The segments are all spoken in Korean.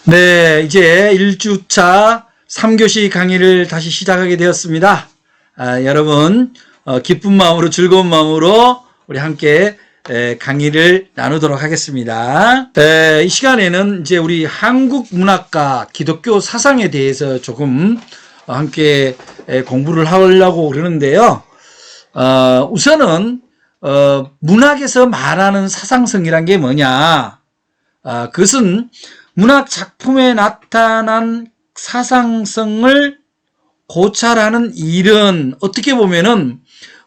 네, 이제 1주차 3교시 강의를 다시 시작하게 되었습니다. 여러분 기쁜 마음으로 즐거운 마음으로 우리 함께 강의를 나누도록 하겠습니다. 이 시간에는 이제 우리 한국 문학과 기독교 사상에 대해서 조금 함께 공부를 하려고 그러는데요. 우선은 문학에서 말하는 사상성이란 게 뭐냐? 그것은 문학 작품에 나타난 사상성을 고찰하는 일은 어떻게 보면은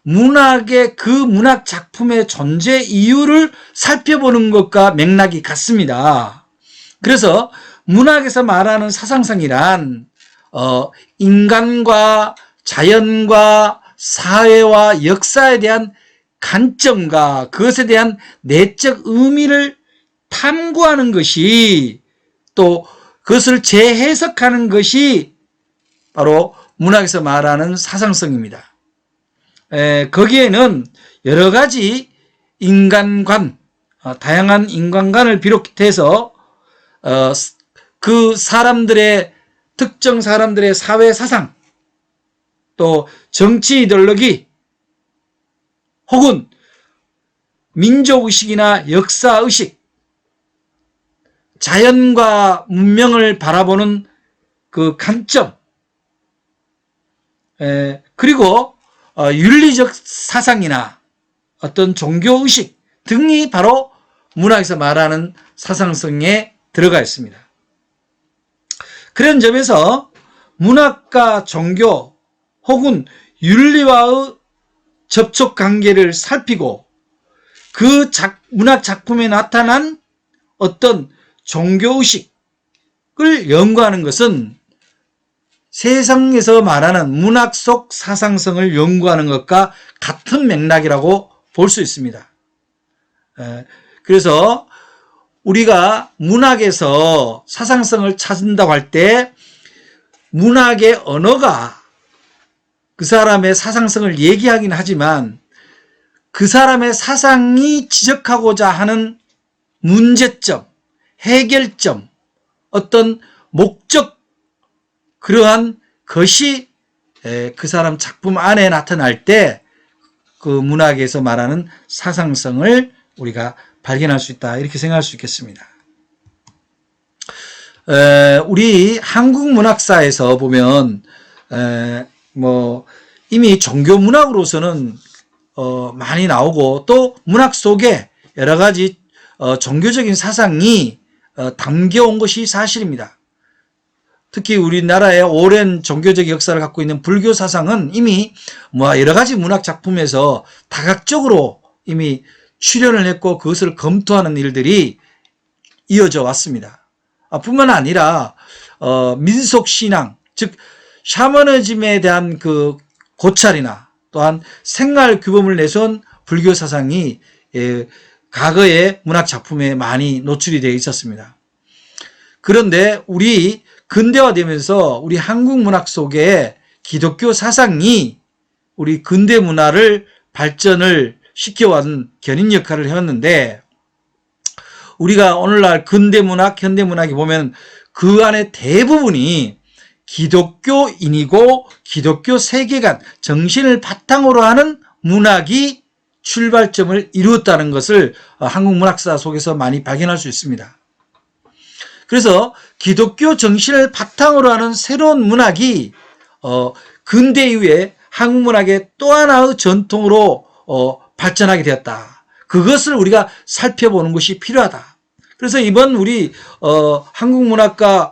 문학의 그 문학 작품의 존재 이유를 살펴보는 것과 맥락이 같습니다. 그래서 문학에서 말하는 사상성이란 인간과 자연과 사회와 역사에 대한 관점과 그것에 대한 내적 의미를 탐구하는 것이 또 그것을 재해석하는 것이 바로 문학에서 말하는 사상성입니다. 거기에는 여러 가지 인간관, 다양한 인간관을 비롯해서 그 사람들의 특정 사람들의 사회 사상, 또 정치 이데올로기, 혹은 민족의식이나 역사의식, 자연과 문명을 바라보는 그 관점, 그리고 윤리적 사상이나 어떤 종교의식 등이 바로 문학에서 말하는 사상성에 들어가 있습니다. 그런 점에서 문학과 종교 혹은 윤리와의 접촉 관계를 살피고 그 문학 작품에 나타난 어떤 종교의식을 연구하는 것은 세상에서 말하는 문학 속 사상성을 연구하는 것과 같은 맥락이라고 볼 수 있습니다. 그래서 우리가 문학에서 사상성을 찾는다고 할 때 문학의 언어가 그 사람의 사상성을 얘기하긴 하지만 그 사람의 사상이 지적하고자 하는 문제점, 해결점, 어떤 목적, 그러한 것이 그 사람 작품 안에 나타날 때 그 문학에서 말하는 사상성을 우리가 발견할 수 있다, 이렇게 생각할 수 있겠습니다. 우리 한국 문학사에서 보면 이미 종교 문학으로서는 많이 나오고 또 문학 속에 여러 가지 종교적인 사상이 담겨온 것이 사실입니다. 특히 우리나라의 오랜 종교적 역사를 갖고 있는 불교 사상은 이미 여러 가지 문학 작품에서 다각적으로 이미 출연을 했고 그것을 검토하는 일들이 이어져 왔습니다. 뿐만 아니라 민속신앙, 즉 샤머니즘에 대한 그 고찰이나 또한 생활 규범을 내세운 불교 사상이 과거의 문학 작품에 많이 노출이 되어 있었습니다. 그런데 우리 근대화되면서 우리 한국 문학 속에 기독교 사상이 우리 근대 문화를 발전을 시켜왔는 견인 역할을 해왔는데, 우리가 오늘날 근대 문학, 현대 문학이 보면 그 안에 대부분이 기독교인이고 기독교 세계관, 정신을 바탕으로 하는 문학이 출발점을 이루었다는 것을 한국 문학사 속에서 많이 발견할 수 있습니다. 그래서 기독교 정신을 바탕으로 하는 새로운 문학이 근대 이후에 한국 문학의 또 하나의 전통으로 발전하게 되었다. 그것을 우리가 살펴보는 것이 필요하다. 그래서 이번 우리 한국 문학과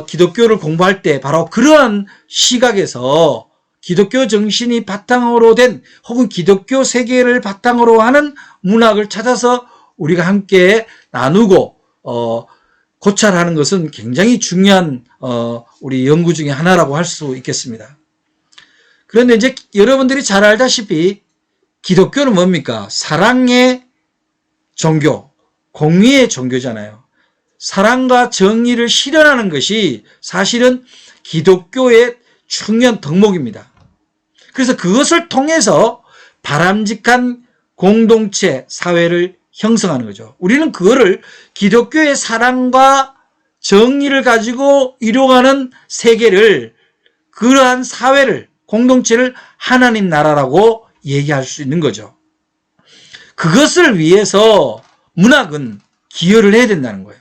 기독교를 공부할 때 바로 그러한 시각에서 기독교 정신이 바탕으로 된 혹은 기독교 세계를 바탕으로 하는 문학을 찾아서 우리가 함께 나누고 고찰하는 것은 굉장히 중요한 우리 연구 중에 하나라고 할 수 있겠습니다. 그런데 이제 여러분들이 잘 알다시피 기독교는 뭡니까? 사랑의 종교, 공의의 종교잖아요. 사랑과 정의를 실현하는 것이 사실은 기독교의 중요한 덕목입니다. 그래서 그것을 통해서 바람직한 공동체, 사회를 형성하는 거죠. 우리는 그거를 기독교의 사랑과 정의를 가지고 이루어가는 세계를, 그러한 사회를, 공동체를 하나님 나라라고 얘기할 수 있는 거죠. 그것을 위해서 문학은 기여를 해야 된다는 거예요.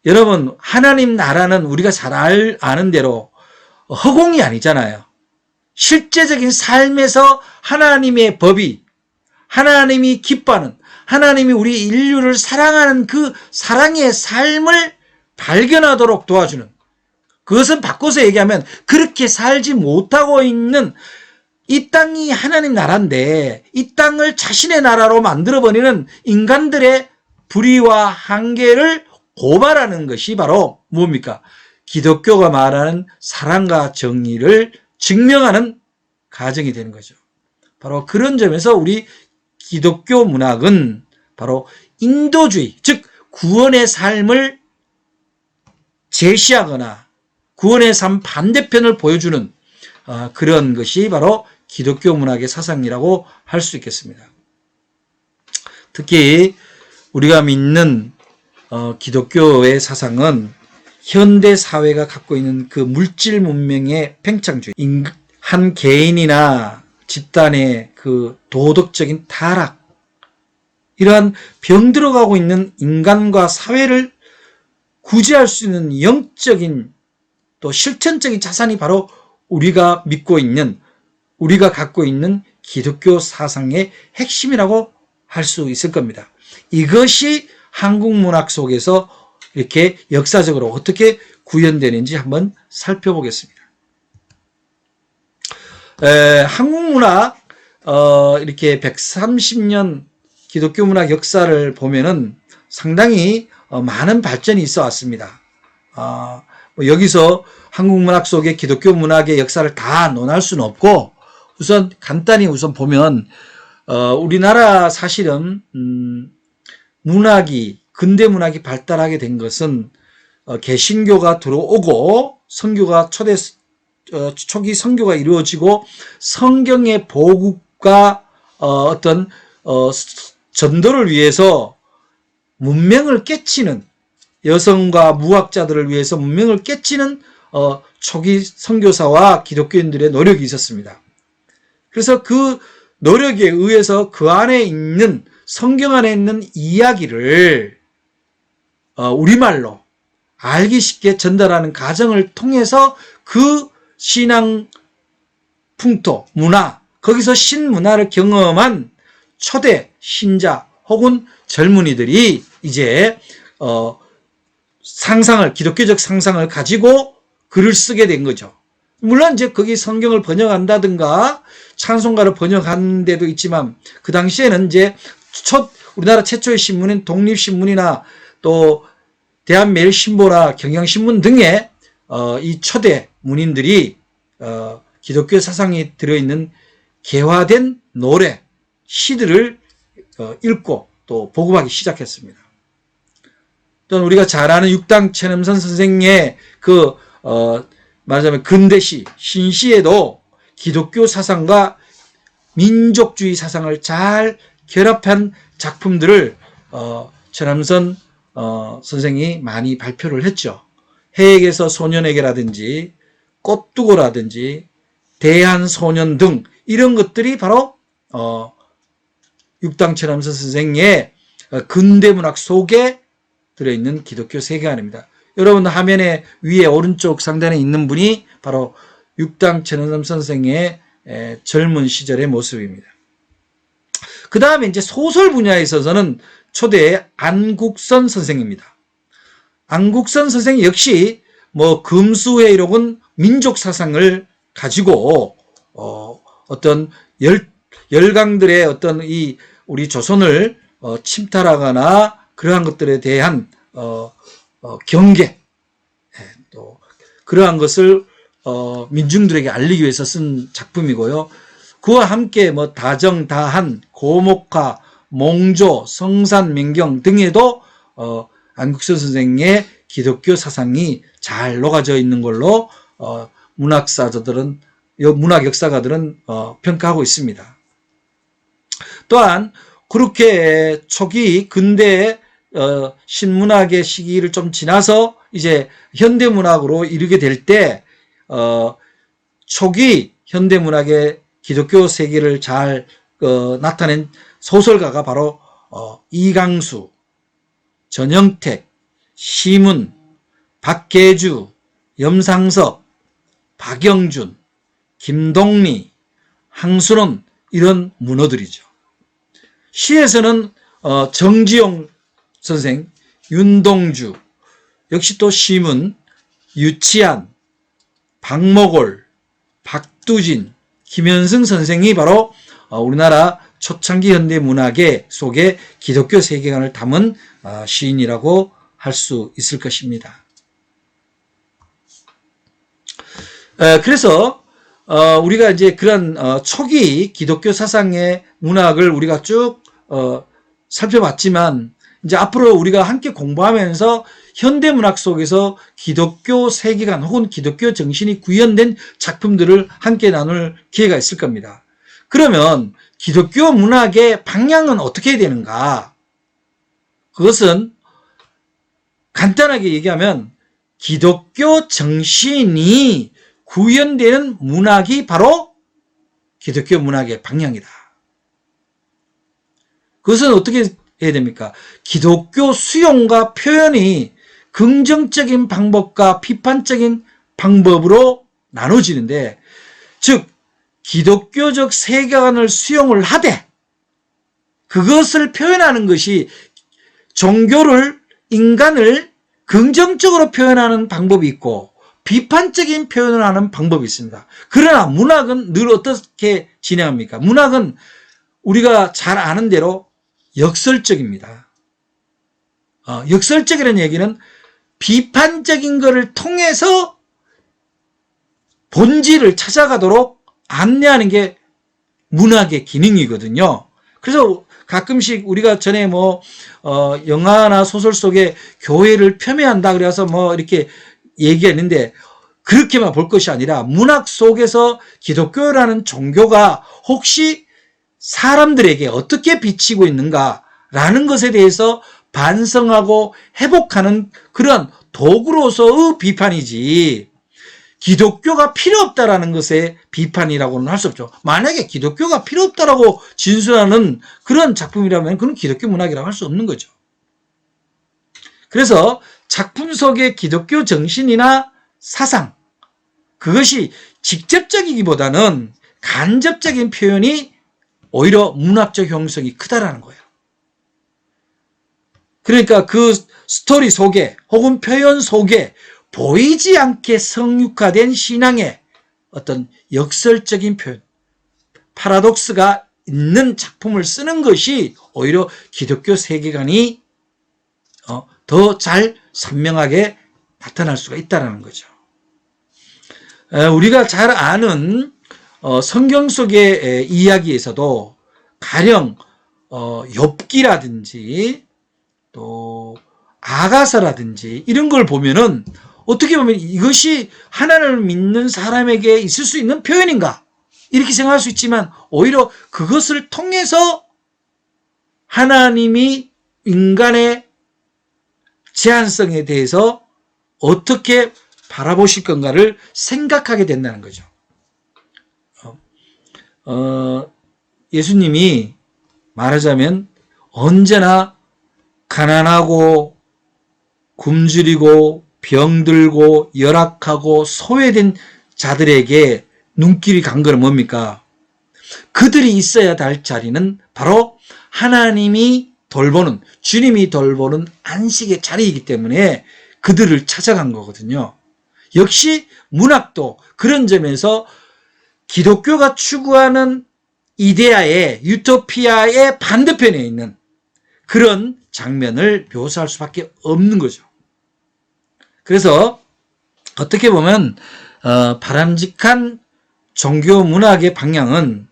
여러분, 하나님 나라는 우리가 잘 아는 대로 허공이 아니잖아요. 실제적인 삶에서 하나님의 법이, 하나님이 기뻐하는, 하나님이 우리 인류를 사랑하는 그 사랑의 삶을 발견하도록 도와주는, 그것은 바꿔서 얘기하면 그렇게 살지 못하고 있는 이 땅이 하나님 나라인데 이 땅을 자신의 나라로 만들어버리는 인간들의 불의와 한계를 고발하는 것이 바로 뭡니까? 기독교가 말하는 사랑과 정의를 증명하는 가정이 되는 거죠. 바로 그런 점에서 우리 기독교 문학은 바로 인도주의, 즉 구원의 삶을 제시하거나 구원의 삶 반대편을 보여주는 그런 것이 바로 기독교 문학의 사상이라고 할 수 있겠습니다. 특히 우리가 믿는 기독교의 사상은 현대 사회가 갖고 있는 그 물질 문명의 팽창주의, 한 개인이나 집단의 그 도덕적인 타락, 이러한 병들어가고 있는 인간과 사회를 구제할 수 있는 영적인 또 실천적인 자산이 바로 우리가 믿고 있는, 우리가 갖고 있는 기독교 사상의 핵심이라고 할 수 있을 겁니다. 이것이 한국 문학 속에서 이렇게 역사적으로 어떻게 구현되는지 한번 살펴보겠습니다. 한국 문학 이렇게 130년 기독교 문학 역사를 보면은 상당히 많은 발전이 있어 왔습니다. 여기서 한국 문학 속의 기독교 문학의 역사를 다 논할 수는 없고, 우선 간단히 보면 우리나라 사실은 문학이, 근대 문학이 발달하게 된 것은 개신교가 들어오고 선교가 초기 선교가 이루어지고 성경의 보급과 어떤 전도를 위해서 문명을 깨치는, 여성과 무학자들을 위해서 문명을 깨치는 초기 선교사와 기독교인들의 노력이 있었습니다. 그래서 그 노력에 의해서 그 안에 있는, 성경 안에 있는 이야기를 우리말로 알기 쉽게 전달하는 과정을 통해서 그 신앙 풍토, 문화, 거기서 신문화를 경험한 초대 신자 혹은 젊은이들이 이제 상상을, 기독교적 상상을 가지고 글을 쓰게 된 거죠. 물론 이제 거기 성경을 번역한다든가 찬송가를 번역한 데도 있지만, 그 당시에는 이제 우리나라 최초의 신문인 독립신문이나 또 대한매일신보나 경향신문 등의 이 초대 문인들이 기독교 사상이 들어있는 개화된 노래, 시들을 읽고 또 복음하기 시작했습니다. 또는 우리가 잘 아는 육당 최남선 선생의 말하자면 근대시, 신시에도 기독교 사상과 민족주의 사상을 잘 결합한 작품들을 최남선 선생이 많이 발표를 했죠. 해에게서 소년에게라든지 꽃두고라든지 대한소년 등 이런 것들이 바로 육당 최남선 선생의 근대문학 속에 들어있는 기독교 세계관입니다. 여러분 화면에 위에 오른쪽 상단에 있는 분이 바로 육당 최남선 선생의 젊은 시절의 모습입니다. 그 다음에 이제 소설 분야에 있어서는 초대의 안국선 선생입니다. 안국선 선생 역시 금수회의록은 민족 사상을 가지고 어떤 열강들의 어떤 우리 조선을 침탈하거나 그러한 것들에 대한 경계, 또 그러한 것을 민중들에게 알리기 위해서 쓴 작품이고요. 그와 함께 다정, 다한, 고목화, 몽조, 성산, 명경 등에도 안국선 선생의 기독교 사상이 잘 녹아져 있는 걸로 문학 역사가들은 평가하고 있습니다. 또한 그렇게 초기 근대 신문학의 시기를 좀 지나서 이제 현대문학으로 이르게 될 때 초기 현대문학의 기독교 세계를 잘 나타낸 소설가가 바로 이강수, 전영택, 시문, 박계주, 염상섭, 박영준, 김동리, 항순원 이런 문어들이죠. 시에서는 정지용 선생, 윤동주, 역시 또 시문, 유치한, 박목올, 박두진, 김현승 선생이 바로 우리나라 초창기 현대 문학의 속에 기독교 세계관을 담은 시인이라고 할 수 있을 것입니다. 그래서 우리가 이제 그런 초기 기독교 사상의 문학을 우리가 쭉 살펴봤지만 이제 앞으로 우리가 함께 공부하면서 현대문학 속에서 기독교 세계관 혹은 기독교 정신이 구현된 작품들을 함께 나눌 기회가 있을 겁니다. 그러면 기독교 문학의 방향은 어떻게 되는가? 그것은 간단하게 얘기하면 기독교 정신이 구현되는 문학이 바로 기독교 문학의 방향이다. 그것은 어떻게 해야 됩니까? 기독교 수용과 표현이 긍정적인 방법과 비판적인 방법으로 나눠지는데, 즉 기독교적 세계관을 수용을 하되 그것을 표현하는 것이 종교를, 인간을 긍정적으로 표현하는 방법이 있고 비판적인 표현을 하는 방법이 있습니다. 그러나 문학은 늘 어떻게 진행합니까? 문학은 우리가 잘 아는 대로 역설적입니다. 역설적이라는 얘기는 비판적인 것을 통해서 본질을 찾아가도록 안내하는 게 문학의 기능이거든요. 그래서 가끔씩 우리가 전에 영화나 소설 속에 교회를 폄훼한다 그래서 이렇게 얘기했는데, 그렇게만 볼 것이 아니라 문학 속에서 기독교라는 종교가 혹시 사람들에게 어떻게 비치고 있는가라는 것에 대해서 반성하고 회복하는 그런 도구로서의 비판이지, 기독교가 필요 없다라는 것의 비판이라고는 할 수 없죠. 만약에 기독교가 필요 없다라고 진술하는 그런 작품이라면 그건 기독교 문학이라고 할 수 없는 거죠. 그래서 작품 속의 기독교 정신이나 사상, 그것이 직접적이기보다는 간접적인 표현이 오히려 문학적 효용성이 크다라는 거예요. 그러니까 그 스토리 속에 혹은 표현 속에 보이지 않게 성육화된 신앙의 어떤 역설적인 표현, 파라독스가 있는 작품을 쓰는 것이 오히려 기독교 세계관이 더 잘 선명하게 나타날 수가 있다는 거죠. 우리가 잘 아는 성경 속의 이야기에서도 가령 욥기라든지 또 아가서라든지 이런 걸 보면은 어떻게 보면 이것이 하나님을 믿는 사람에게 있을 수 있는 표현인가 이렇게 생각할 수 있지만, 오히려 그것을 통해서 하나님이 인간의 제한성에 대해서 어떻게 바라보실 건가를 생각하게 된다는 거죠. 예수님이 말하자면 언제나 가난하고 굶주리고 병들고 열악하고 소외된 자들에게 눈길이 간 건 뭡니까? 그들이 있어야 할 자리는 바로 하나님이 돌보는, 주님이 돌보는 안식의 자리이기 때문에 그들을 찾아간 거거든요. 역시 문학도 그런 점에서 기독교가 추구하는 이데아의, 유토피아의 반대편에 있는 그런 장면을 묘사할 수밖에 없는 거죠. 그래서 어떻게 보면 바람직한 종교 문학의 방향은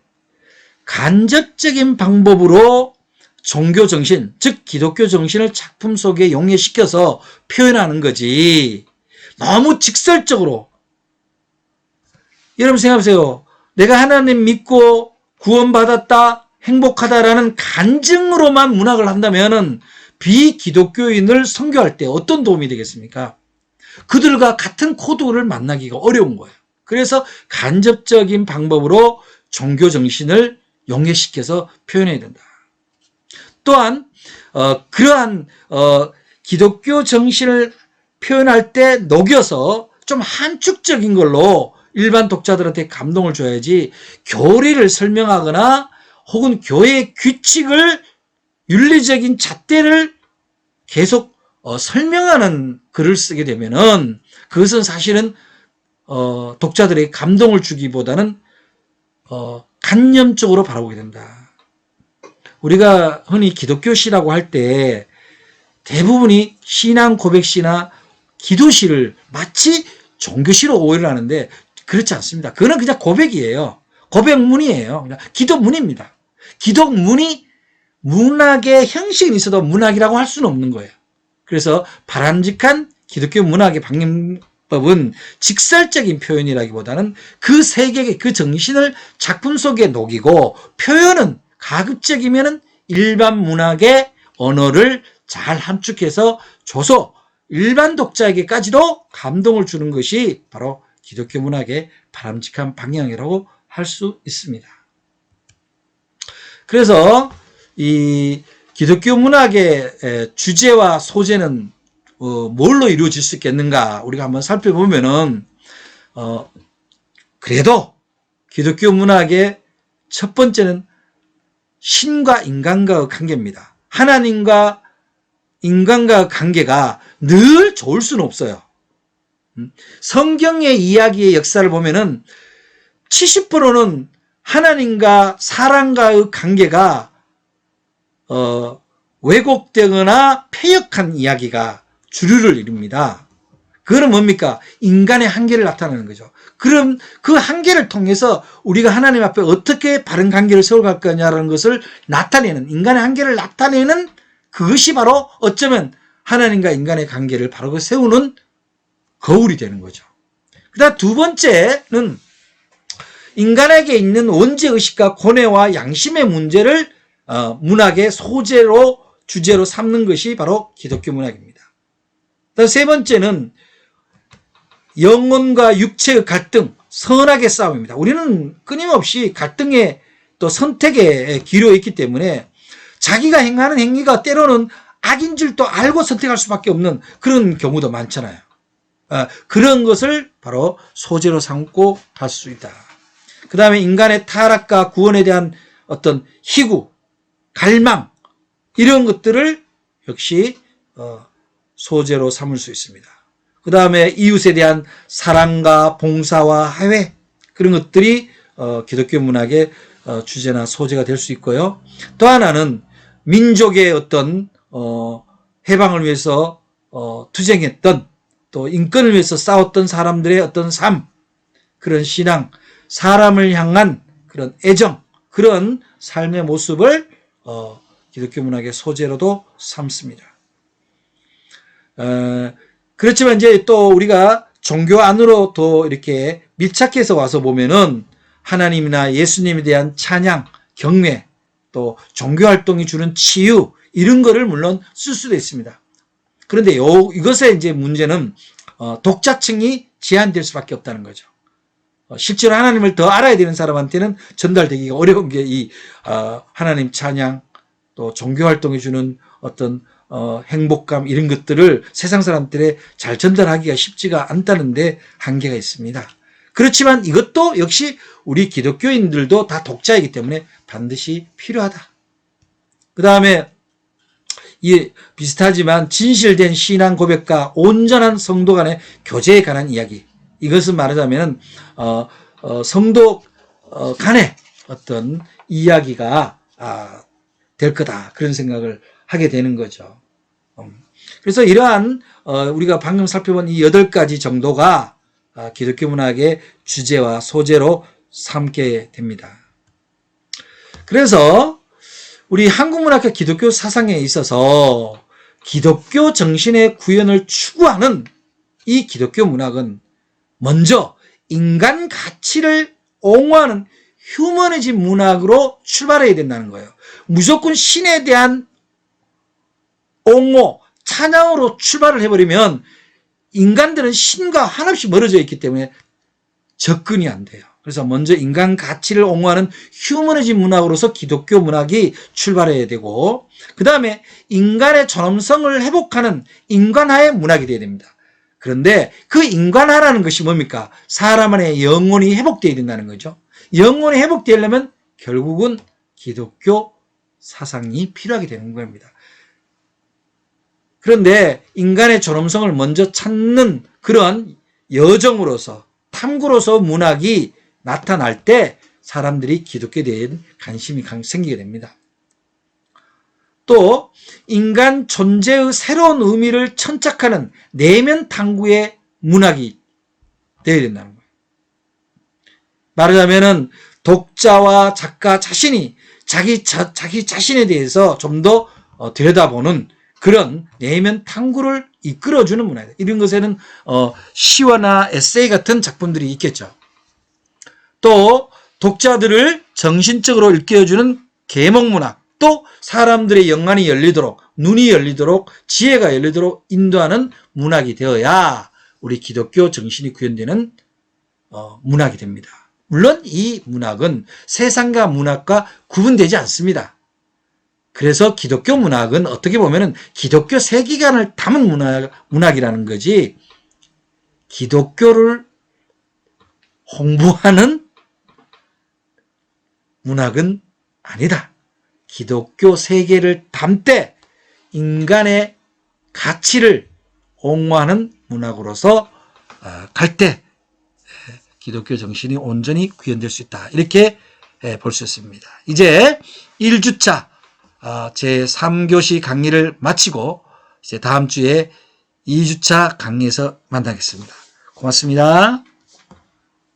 간접적인 방법으로 종교 정신, 즉 기독교 정신을 작품 속에 용해시켜서 표현하는 거지, 너무 직설적으로, 여러분 생각해보세요. 내가 하나님 믿고 구원받았다, 행복하다라는 간증으로만 문학을 한다면은 비기독교인을 선교할 때 어떤 도움이 되겠습니까? 그들과 같은 코드를 만나기가 어려운 거예요. 그래서 간접적인 방법으로 종교 정신을 연계시켜서 표현해야 된다. 또한 그러한 기독교 정신을 표현할 때 녹여서 좀 한축적인 걸로 일반 독자들한테 감동을 줘야지 교리를 설명하거나 혹은 교회의 규칙을 윤리적인 잣대를 계속 설명하는 글을 쓰게 되면은 그것은 사실은 독자들에게 감동을 주기보다는 간념적으로 바라보게 된다. 우리가 흔히 기독교시라고 할 때 대부분이 신앙 고백시나 기도시를 마치 종교시로 오해를 하는데 그렇지 않습니다. 그거는 그냥 고백이에요. 고백문이에요. 그냥 기도문입니다. 기도문이 문학의 형식은 있어도 문학이라고 할 수는 없는 거예요. 그래서 바람직한 기독교 문학의 방법은 직설적인 표현이라기보다는 그 세계의 그 정신을 작품 속에 녹이고 표현은 가급적이면 일반 문학의 언어를 잘 함축해서 줘서 일반 독자에게까지도 감동을 주는 것이 바로 기독교 문학의 바람직한 방향이라고 할 수 있습니다. 그래서 이 기독교 문학의 주제와 소재는 뭘로 이루어질 수 있겠는가 우리가 한번 살펴보면은 그래도 기독교 문학의 첫 번째는 신과 인간과의 관계입니다. 하나님과 인간과의 관계가 늘 좋을 수는 없어요. 성경의 이야기의 역사를 보면은 70%는 하나님과 사람과의 관계가 왜곡되거나 폐역한 이야기가 주류를 이룹니다. 그거는 뭡니까? 인간의 한계를 나타내는 거죠. 그럼 그 한계를 통해서 우리가 하나님 앞에 어떻게 바른 관계를 세워갈 거냐라는 것을 나타내는, 인간의 한계를 나타내는 그것이 바로 어쩌면 하나님과 인간의 관계를 바르게 세우는 거울이 되는 거죠. 그다음 두 번째는 인간에게 있는 원죄의식과 고뇌와 양심의 문제를 문학의 소재로, 주제로 삼는 것이 바로 기독교 문학입니다. 그다음 세 번째는 영혼과 육체의 갈등, 선악의 싸움입니다. 우리는 끊임없이 갈등의 또 선택의 기로에 있기 때문에 자기가 행하는 행위가 때로는 악인 줄도 알고 선택할 수밖에 없는 그런 경우도 많잖아요. 그런 것을 바로 소재로 삼고 할 수 있다. 그 다음에 인간의 타락과 구원에 대한 어떤 희구, 갈망 이런 것들을 역시 소재로 삼을 수 있습니다. 그 다음에 이웃에 대한 사랑과 봉사와 화해 그런 것들이 기독교 문학의 주제나 소재가 될 수 있고요. 또 하나는 민족의 어떤 해방을 위해서 투쟁했던 또 인권을 위해서 싸웠던 사람들의 어떤 삶, 그런 신앙, 사람을 향한 그런 애정, 그런 삶의 모습을 기독교 문학의 소재로도 삼습니다. 그렇지만 이제 또 우리가 종교 안으로 더 이렇게 밀착해서 와서 보면은 하나님이나 예수님에 대한 찬양, 경외, 또 종교 활동이 주는 치유 이런 거를 물론 쓸 수도 있습니다. 그런데 이것의 이제 문제는 독자층이 제한될 수밖에 없다는 거죠. 실제로 하나님을 더 알아야 되는 사람한테는 전달되기가 어려운 게 이 하나님 찬양 또 종교 활동이 주는 어떤 행복감 이런 것들을 세상 사람들에 잘 전달하기가 쉽지가 않다는데 한계가 있습니다. 그렇지만 이것도 역시 우리 기독교인들도 다 독자이기 때문에 반드시 필요하다. 그 다음에 이 비슷하지만 진실된 신앙 고백과 온전한 성도 간의 교제에 관한 이야기. 이것은 말하자면 성도 간의 어떤 이야기가 될 거다. 그런 생각을 하게 되는 거죠. 그래서 이러한 우리가 방금 살펴본 이 8가지 정도가 기독교 문학의 주제와 소재로 삼게 됩니다. 그래서 우리 한국문학과 기독교 사상에 있어서 기독교 정신의 구현을 추구하는 이 기독교 문학은 먼저 인간 가치를 옹호하는 휴머니즘 문학으로 출발해야 된다는 거예요. 무조건 신에 대한 옹호, 찬양으로 출발을 해버리면 인간들은 신과 한없이 멀어져 있기 때문에 접근이 안 돼요. 그래서 먼저 인간 가치를 옹호하는 휴머니즘 문학으로서 기독교 문학이 출발해야 되고, 그 다음에 인간의 존엄성을 회복하는 인간화의 문학이 되어야 됩니다. 그런데 그 인간화라는 것이 뭡니까? 사람 안에 영혼이 회복되어야 된다는 거죠. 영혼이 회복되려면 결국은 기독교 사상이 필요하게 되는 겁니다. 그런데 인간의 존엄성을 먼저 찾는 그런 여정으로서, 탐구로서 문학이 나타날 때 사람들이 기독교에 대한 관심이 생기게 됩니다. 또 인간 존재의 새로운 의미를 천착하는 내면 탐구의 문학이 되어야 된다는 거예요. 말하자면은 독자와 작가 자신이 자기 자신에 대해서 좀 더 들여다보는 그런 내면 탐구를 이끌어주는 문화예요. 이런 것에는 시와나 에세이 같은 작품들이 있겠죠. 또 독자들을 정신적으로 일깨워주는 계몽문학, 또 사람들의 영안이 열리도록, 눈이 열리도록, 지혜가 열리도록 인도하는 문학이 되어야 우리 기독교 정신이 구현되는 문학이 됩니다. 물론 이 문학은 세상과 문학과 구분되지 않습니다. 그래서 기독교 문학은 어떻게 보면 기독교 세계관을 담은 문학이라는 거지, 기독교를 홍보하는 문학은 아니다. 기독교 세계를 담되 인간의 가치를 옹호하는 문학으로서 갈 때 기독교 정신이 온전히 구현될 수 있다. 이렇게 볼 수 있습니다. 이제 1주차 제3교시 강의를 마치고 이제 다음 주에 2주차 강의에서 만나겠습니다. 고맙습니다.